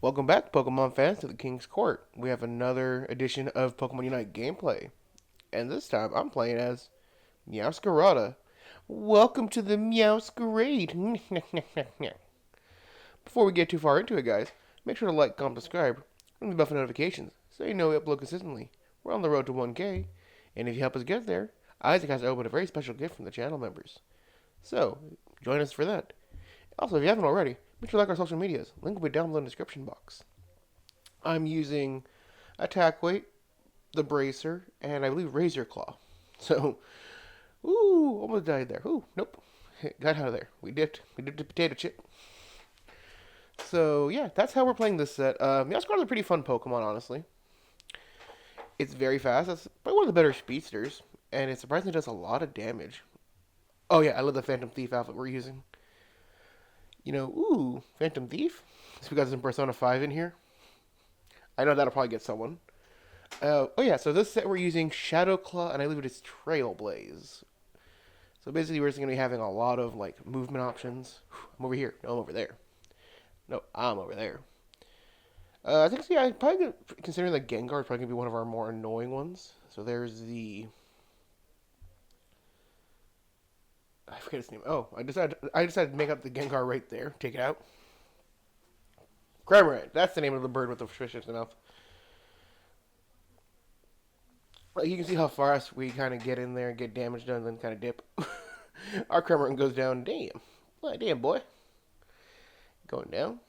Welcome back, Pokemon fans, to the King's Court. We have another edition of Pokemon Unite gameplay, and this time I'm playing as Meowscarada. Welcome to the Meowscarade. Before we get too far into it, guys, make sure to like, comment, subscribe, ring the bell for notifications so you know we upload consistently. We're on the road to 1K, and if you help us get there, Isaac has opened a very special gift from the channel members. So, join us for that. Also, if you haven't already, make sure to like our social medias. Link will be down below in the description box. I'm using Attack Weight, the Bracer, and I believe Razor Claw. So, ooh, almost died there. Ooh, nope. Got out of there. We dipped the potato chip. So, yeah, that's how we're playing this set. Meowscarada is a pretty fun Pokemon, honestly. It's very fast. It's probably one of the better speedsters, and it surprisingly does a lot of damage. Oh, yeah, I love the Phantom Thief outfit we're using. Ooh, Phantom Thief? So we got some Persona 5 in here. I know that'll probably get someone. Oh yeah, so this set we're using Shadow Claw, and I believe it is Trailblaze. So basically we're just going to be having a lot of like movement options. I'm over here. No, I'm over there. No, I'm over there. I think, yeah, considering the Gengar is probably going to be one of our more annoying ones. So there's the... I forget its name. Oh, I decided to make up the Gengar right there. Take it out. Cramorant. That's the name of the bird with the fish in the mouth. Like, you can see how fast we kind of get in there and get damage done, and then kind of dip. Our Cramorant goes down. Damn. Well, damn, boy. Going down.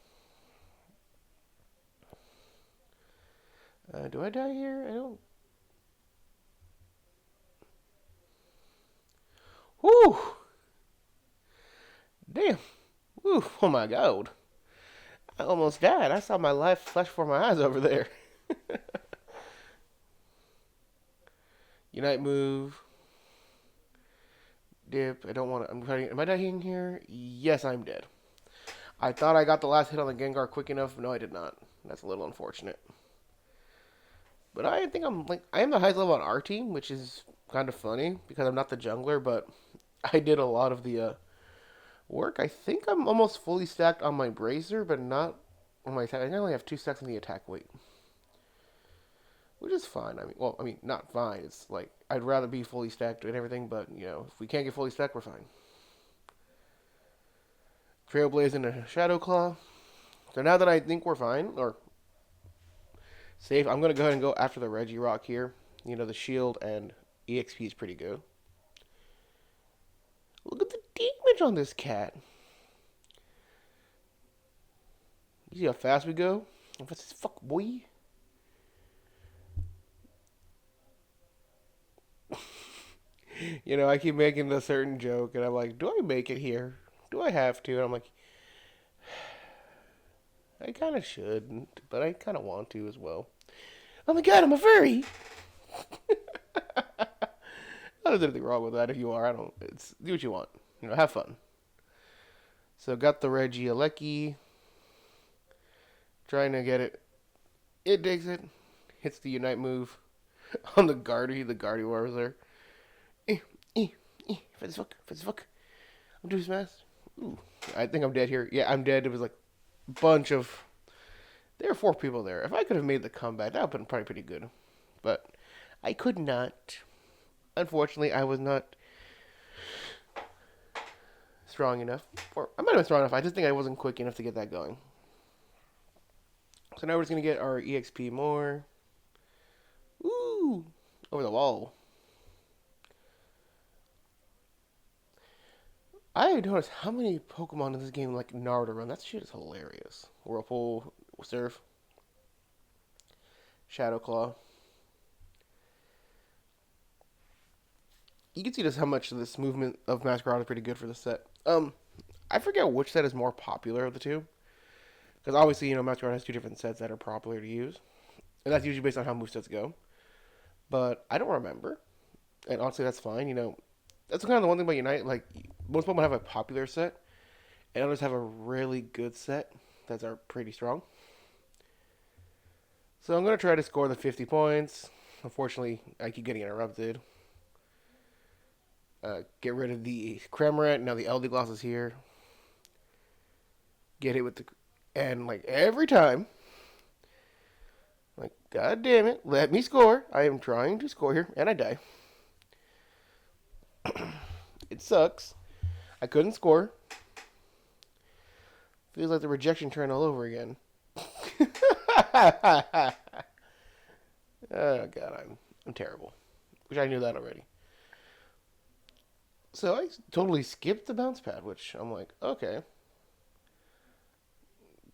Do I die here? I don't... Whew! Damn. Whew. Oh my god. I almost died. I saw my life flash before my eyes over there. Unite move. Dip. I don't want to... Am I dying here? Yes, I'm dead. I thought I got the last hit on the Gengar quick enough. No, I did not. That's a little unfortunate. But I think I am the highest level on our team, which is kind of funny because I'm not the jungler, but I did a lot of the work. I think I'm almost fully stacked on my Bracer, but not on my attack. I only have 2 stacks on the attack weight, which is fine. Not fine. It's like I'd rather be fully stacked and everything, but if we can't get fully stacked, we're fine. Trailblaze and a Shadow Claw. So now that I think we're fine, or safe, I'm going to go ahead and go after the Regirock here. The shield and EXP is pretty good. Look at the damage on this cat. You see how fast we go? Fast as fuck, boy. I keep making the certain joke, and I'm like, do I make it here? Do I have to? And I'm like, I kind of shouldn't, but I kind of want to as well. Oh my god, I'm a furry! There's anything wrong with that if you are. Do what you want. Have fun. So, got the Regieleki. Trying to get it. It digs it. Hits the Unite move on the Guardy. The Guardy War was there. Fuck. I'm too fast. Ooh. I think I'm dead here. Yeah, I'm dead. It was like a bunch of... There were 4 people there. If I could have made the comeback, that would have been probably pretty good. But I could not. Unfortunately, I was not strong enough. Or I might have been strong enough. I just think I wasn't quick enough to get that going. So now we're just going to get our EXP more. Ooh! Over the wall. I noticed how many Pokemon in this game like Naruto run. That shit is hilarious. Whirlpool, Surf, Shadow Claw. You can see just how much this movement of Masquerade is pretty good for this set. I forget which set is more popular of the two. Because obviously, Masquerade has 2 different sets that are popular to use. And that's usually based on how movesets go. But I don't remember. And honestly, that's fine. That's kind of the one thing about Unite. Like, most Pokemon have a popular set. And others have a really good set that are pretty strong. So I'm going to try to score the 50 points. Unfortunately, I keep getting interrupted. Get rid of the Cramorant. Now the Eldegoss is here. Get hit with the... And, like, every time, God damn it. Let me score. I am trying to score here, and I die. It sucks. I couldn't score. Feels like the rejection turn all over again. Oh god, I'm terrible. Which I knew that already. So I totally skipped the bounce pad, which I'm like, okay.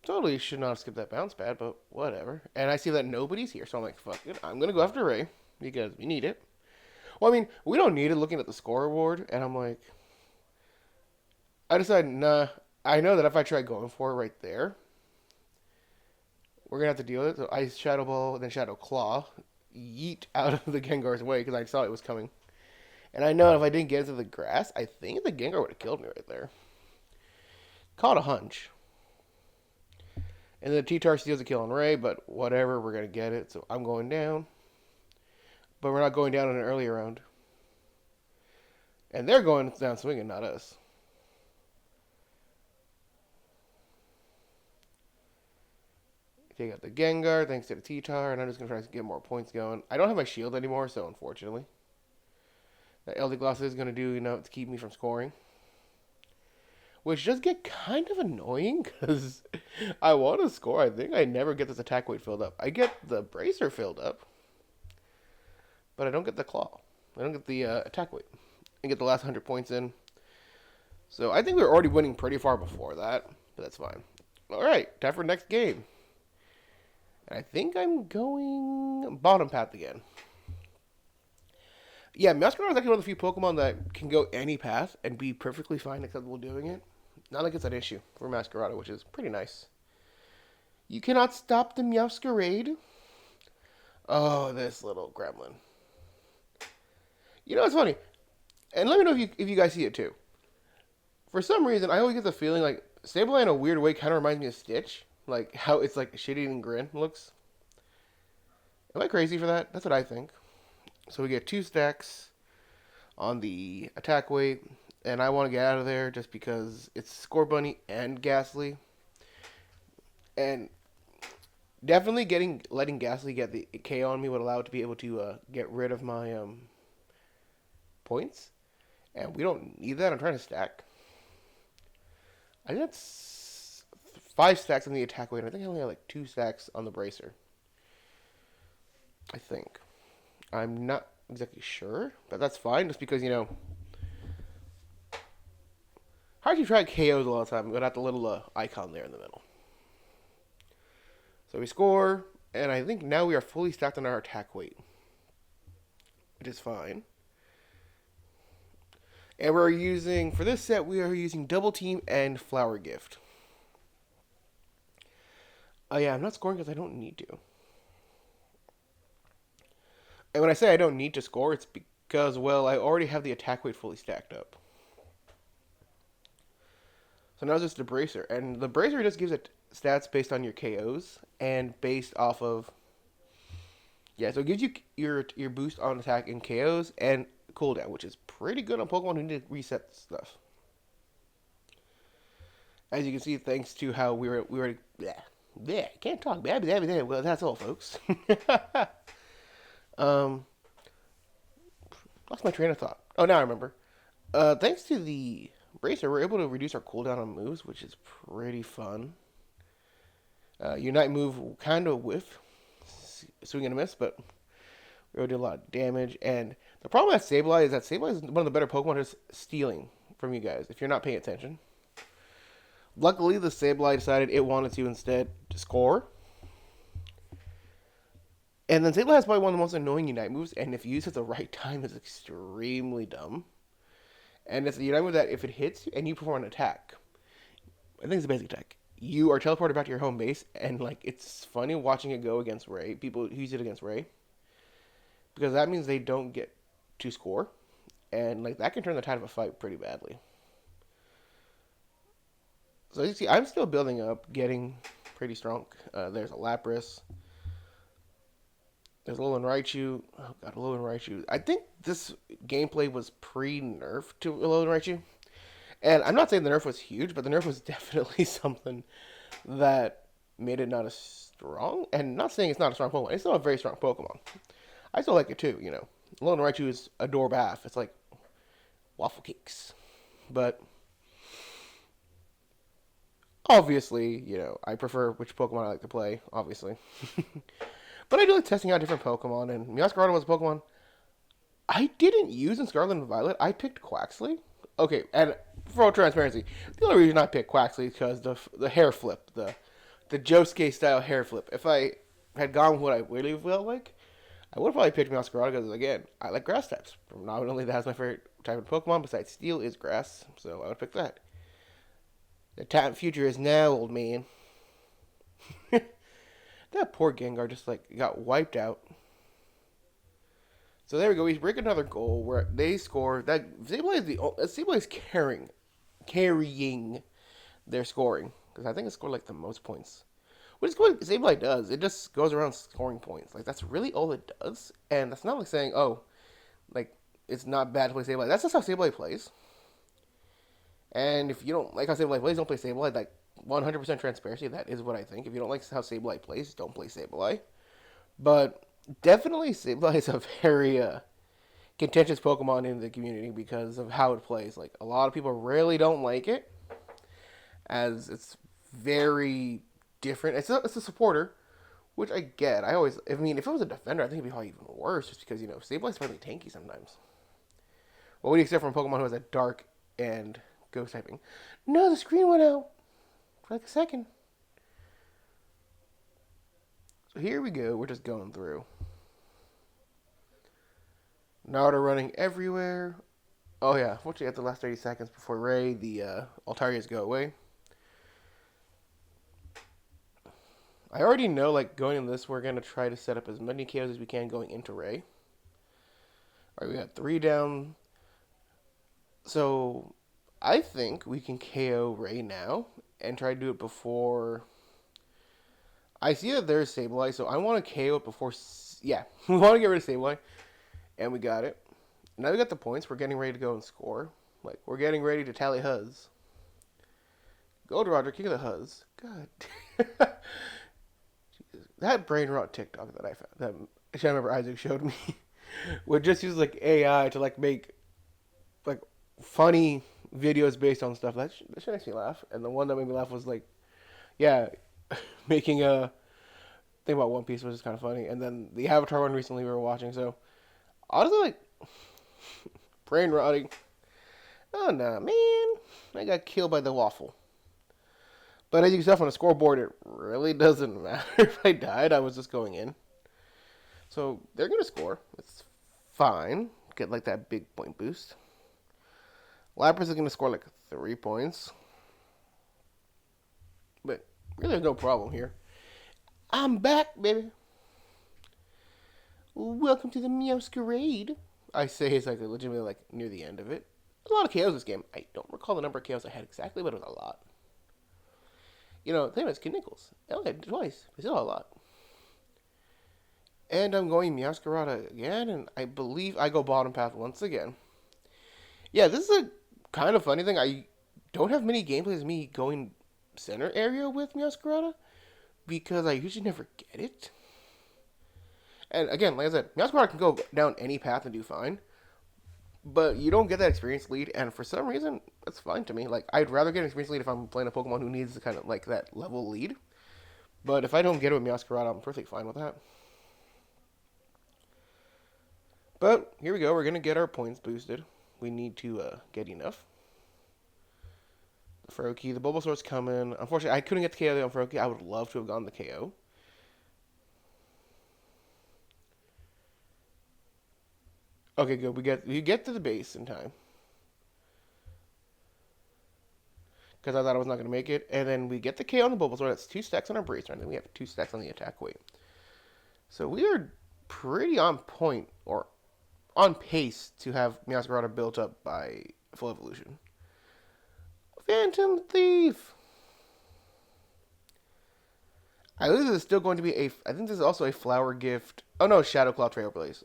Totally should not have skipped that bounce pad, but whatever. And I see that nobody's here, so I'm like, fuck it. I'm gonna go after Ray because we need it. Well, I mean, we don't need it looking at the scoreboard, and I'm like, I decided, nah. I know that if I try going for it right there, we're gonna have to deal with it. So Ice Shadow Ball, then Shadow Claw, yeet out of the Gengar's way because I saw it was coming. And I know if I didn't get into the grass, I think the Gengar would have killed me right there. Caught a hunch. And then T-Tar steals a kill on Ray, but whatever, we're gonna get it. So I'm going down. But we're not going down in an earlier round. And they're going down swinging, not us. Take out the Gengar, thanks to the T-Tar, and I'm just going to try to get more points going. I don't have my shield anymore, so unfortunately. That Elder Gloss is going to do enough to keep me from scoring. Which does get kind of annoying, because I want to score. I think I never get this attack weight filled up. I get the Bracer filled up, but I don't get the Claw. I don't get the attack weight. I get the last 100 points in. So I think we were already winning pretty far before that, but that's fine. Alright, time for next game. I think I'm going bottom path again. Yeah, Meowscarada is actually one of the few Pokemon that can go any path and be perfectly fine acceptable doing it. Not like it's an issue for Meowscarada, which is pretty nice. You cannot stop the Meowscarade. Oh, this little gremlin. You know, it's funny. And let me know if you guys see it too. For some reason, I always get the feeling like Sableye in a weird way kind of reminds me of Stitch. Like, how it's like shit-eating grin looks. Am I crazy for that? That's what I think. So we get 2 stacks on the attack weight. And I want to get out of there just because it's Score Bunny and Ghastly. And definitely letting Ghastly get the KO on me would allow it to be able to get rid of my points. And we don't need that. I'm trying to stack. I think that's 5 stacks on the attack weight. I think I only have like 2 stacks on the Bracer. I think. I'm not exactly sure, but that's fine. Just because, you know, hard to try KOs a lot of time without the little icon there in the middle. So we score, and I think now we are fully stacked on our attack weight, which is fine. And we're using, for this set, we are using Double Team and Flower Gift. Oh yeah, I'm not scoring because I don't need to. And when I say I don't need to score, it's because, well, I already have the attack weight fully stacked up. So now it's just the Bracer. And the Bracer just gives it stats based on your KOs and based off of... Yeah, so it gives you your boost on attack and KOs and cooldown, which is pretty good on Pokemon who need to reset stuff. As you can see, thanks to how we were can't talk. Well, that's all, folks. Lost my train of thought. Oh, now I remember. Thanks to the Bracer, we're able to reduce our cooldown on moves, which is pretty fun. Unite move kind of whiff, swing and a miss, but we already did a lot of damage. And the problem with Sableye is that Sableye is one of the better Pokemon just stealing from you guys if you're not paying attention. Luckily, the Sableye decided it wanted to instead score. And then Sableye has probably one of the most annoying Unite moves, and if used at the right time, is extremely dumb. And it's a Unite move that if it hits and you perform an attack, I think it's a basic attack, you are teleported back to your home base, and like it's funny watching it go against Ray. People who use it against Ray, because that means they don't get to score, and like that can turn the tide of a fight pretty badly. So as you see, I'm still building up, getting pretty strong. There's a Lapras. There's a Alolan Raichu. Oh god, Alolan Raichu. I think this gameplay was pre-nerf to Alolan Raichu. And I'm not saying the nerf was huge, but the nerf was definitely something that made it not as strong. And not saying it's not a strong Pokemon. It's still a very strong Pokemon. I still like it too, you know. Alolan Raichu is a door bath. It's like waffle cakes. But obviously, you know, I prefer which Pokemon I like to play, obviously. But I do like testing out different Pokemon, and Meowscarada was a Pokemon I didn't use in Scarlet and Violet. I picked Quaxley. Okay, and for all transparency, the only reason I picked Quaxley is because the hair flip, the Josuke style hair flip. If I had gone with what I really felt like, I would have probably picked Meowscarada because, again, I like grass types. Not only that's my favorite type of Pokemon, besides Steel is grass, so I would pick that. The time future is now, old man. That poor Gengar just, like, got wiped out. So there we go. We break another goal where they score. That Sableye is carrying their scoring because I think it scored like the most points. What is what Sableye does? It just goes around scoring points. Like that's really all it does, and that's not like saying like it's not bad to play Sableye. That's just how Sableye plays. And if you don't like how Sableye plays, don't play Sableye. Like 100% transparency. That is what I think. If you don't like how Sableye plays, don't play Sableye. But definitely Sableye is a very contentious Pokemon in the community because of how it plays. Like a lot of people really don't like it, as it's very different. It's a supporter, which I get. I mean, if it was a defender, I think it'd be probably even worse, just because Sableye's probably tanky sometimes. Well, what do you expect from a Pokemon who has a dark and ghost typing? No, the screen went out for like a second. So here we go. We're just going through. Naruto running everywhere. Oh yeah, fortunately at the last 30 seconds before Ray, the Altarias go away. I already know, like, going in this, we're going to try to set up as many KOs as we can going into Ray. Alright, we got 3 down. So, I think we can KO Ray now and try to do it before... I see that there's Sableye, so I want to KO it before... Yeah, we want to get rid of Sableye. And we got it. Now we got the points. We're getting ready to go and score. Like, we're getting ready to tally Huzz. Gold Roger, king of the Huzz. God. That brain rot TikTok that I found, that I remember Isaac showed me, would just use, like, AI to, like, make, like, funny videos based on stuff. That shit makes me laugh. And the one that made me laugh was, like, yeah, making a thing about One Piece, which is kind of funny. And then the Avatar one recently we were watching, so... Honestly, like, brain rotting. Oh, no, man. I got killed by the waffle. But as you can tell on the scoreboard, it really doesn't matter if I died. I was just going in. So, they're going to score. It's fine. Get, like, that big point boost. Lapras is going to score, like, 3 points. But, really, there's no problem here. I'm back, baby. Welcome to the Meowscarada. I say it's like legitimately like near the end of it. A lot of KOs this game. I don't recall the number of KOs I had exactly, but it was a lot. You know, the thing is, Kid Nichols. I only had it twice. It's still a lot. And I'm going Meowscarada again, and I believe I go bottom path once again. Yeah, this is a kind of funny thing. I don't have many gameplays of me going center area with Meowscarada because I usually never get it. And again, like I said, Meowscarada can go down any path and do fine. But you don't get that experience lead, and for some reason, that's fine to me. Like, I'd rather get an experience lead if I'm playing a Pokemon who needs kind of, like, that level lead. But if I don't get it with Meowscarada, I'm perfectly fine with that. But, here we go. We're going to get our points boosted. We need to get enough. The Froakie, the Bulbasaur's coming. Unfortunately, I couldn't get the KO on Froakie. I would love to have gotten the KO. Okay, good. We get to the base in time. Because I thought I was not going to make it. And then we get the KO on the Bulbasaur. That's 2 stacks on our Bracer. And then we have 2 stacks on the attack weight. So we are pretty on point, or on pace, to have Meowscarada built up by full evolution. Phantom Thief! I believe this is still going to be I think this is also a flower gift. Oh no, Shadow Claw Trailblaze.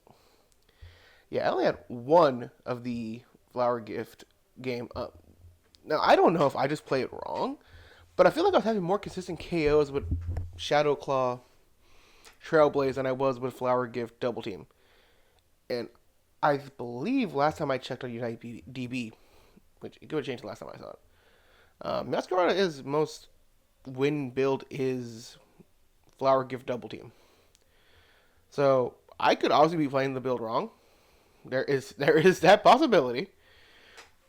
Yeah, I only had 1 of the flower gift game up. Now, I don't know if I just play it wrong, but I feel like I was having more consistent KOs with Shadow Claw, Trailblaze than I was with Flower Gift Double Team. And I believe last time I checked on Unite DB, which it could have changed the last time I saw it. Masquerada is most win build is Flower Gift Double Team. So I could obviously be playing the build wrong. There is that possibility.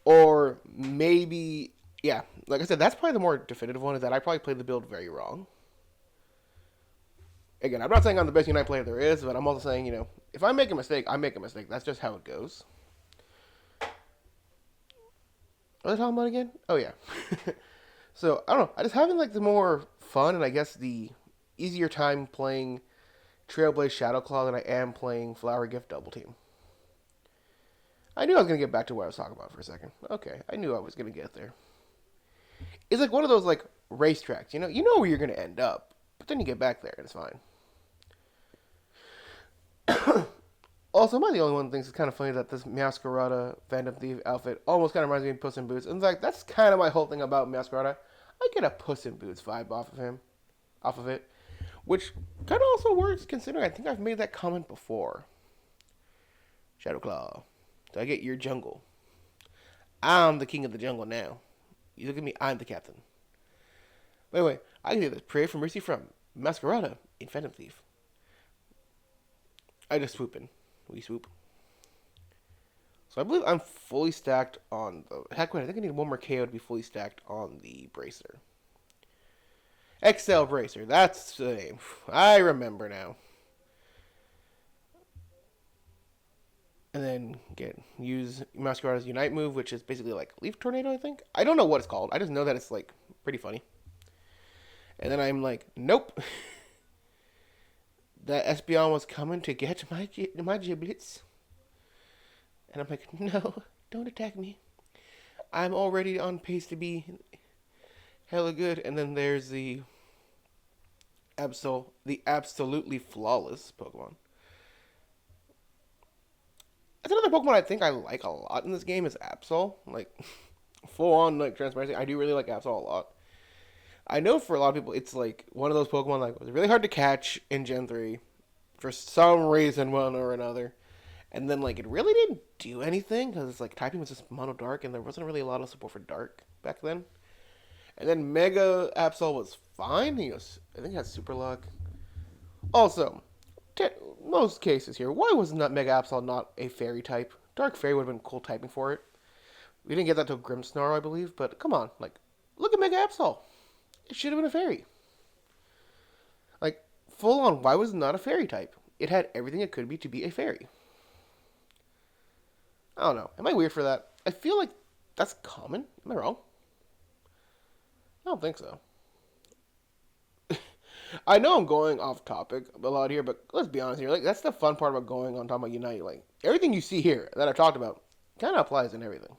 Or maybe, yeah, like I said, that's probably the more definitive one, is that I probably played the build very wrong. Again, I'm not saying I'm the best Unite player there is, but I'm also saying, if I make a mistake, I make a mistake. That's just how it goes. What are they talking about again? Oh, yeah. So, I don't know. I just having, like, the more fun and I guess the easier time playing Trailblaze Shadowclaw than I am playing Flower Gift Double Team. I knew I was going to get back to what I was talking about for a second. Okay, I knew I was going to get there. It's like one of those, like, racetracks, You know where you're going to end up, but then you get back there and it's fine. Also, am I the only one who thinks it's kind of funny that this Meowscarada Phantom Thief outfit almost kind of reminds me of Puss in Boots? In fact, that's kind of my whole thing about Meowscarada. I get a Puss in Boots vibe off of it, which kind of also works considering I think I've made that comment before. Shadowclaw, do I get your jungle? I'm the king of the jungle now. You look at me, I'm the captain. But anyway, I can do this. Pray for mercy from Masquerada in Phantom Thief. I just swoop in. We swoop. So I believe I'm fully stacked on the... Heck, wait, I think I need one more KO to be fully stacked on the Bracer. XL Bracer, that's the name. I remember now. And then use Masquerada's Unite move, which is basically like Leaf Tornado, I think. I don't know what it's called. I just know that it's like pretty funny. And then I'm like, nope. That Espeon was coming to get my giblets. And I'm like, no, don't attack me. I'm already on pace to be hella good. And then there's the absolutely flawless Pokemon. That's another Pokemon I think I like a lot in this game is Absol. Like, full on, like, transparency. I do really like Absol a lot. I know for a lot of people, it's, like, one of those Pokemon, like, was really hard to catch in Gen 3. For some reason, one or another. And then, like, it really didn't do anything. Because, it's like, typing was just mono dark. And there wasn't really a lot of support for dark back then. And then Mega Absol was fine. I think he had Super Luck. Also, most cases here, why was not Mega Absol not a fairy type? Dark Fairy would have been cool typing for it. We didn't get that till Grimmsnarl, I believe, but come on, like, look at Mega Absol. It should have been a fairy. Like, full on, why was it not a fairy type? It had everything it could be to be a fairy. I don't know. Am I weird for that? I feel like that's common. Am I wrong? I don't think so. I know I'm going off topic a lot here, but let's be honest here. Like, that's the fun part about going on talking about Unite. Like, everything you see here that I've talked about kind of applies in everything.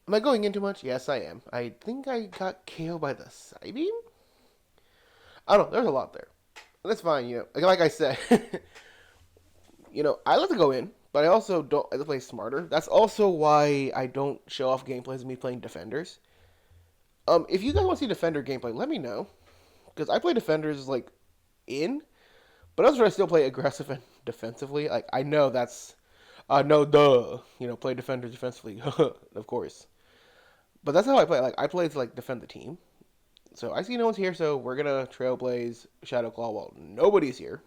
Am I going in too much? Yes, I am. I think I got KO'd by the Psybeam? I don't know. There's a lot there. That's fine, Like I said, I like to go in, but I also don't like to play smarter. That's also why I don't show off gameplays of me playing Defenders. If you guys want to see Defender gameplay, let me know. Because I play Defenders, like, but also I still play aggressive and defensively. Like, I know that's, no, duh. Play Defenders defensively, of course. But that's how I play. Like, I play to, like, defend the team. So I see no one's here, so we're going to Trailblaze Shadowclaw while nobody's here.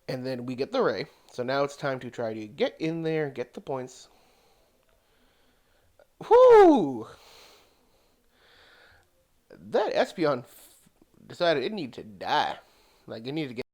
And then we get the Ray. So now it's time to try to get in there, get the points. Whoo! That Espeon decided it needed to die. Like, it needed to get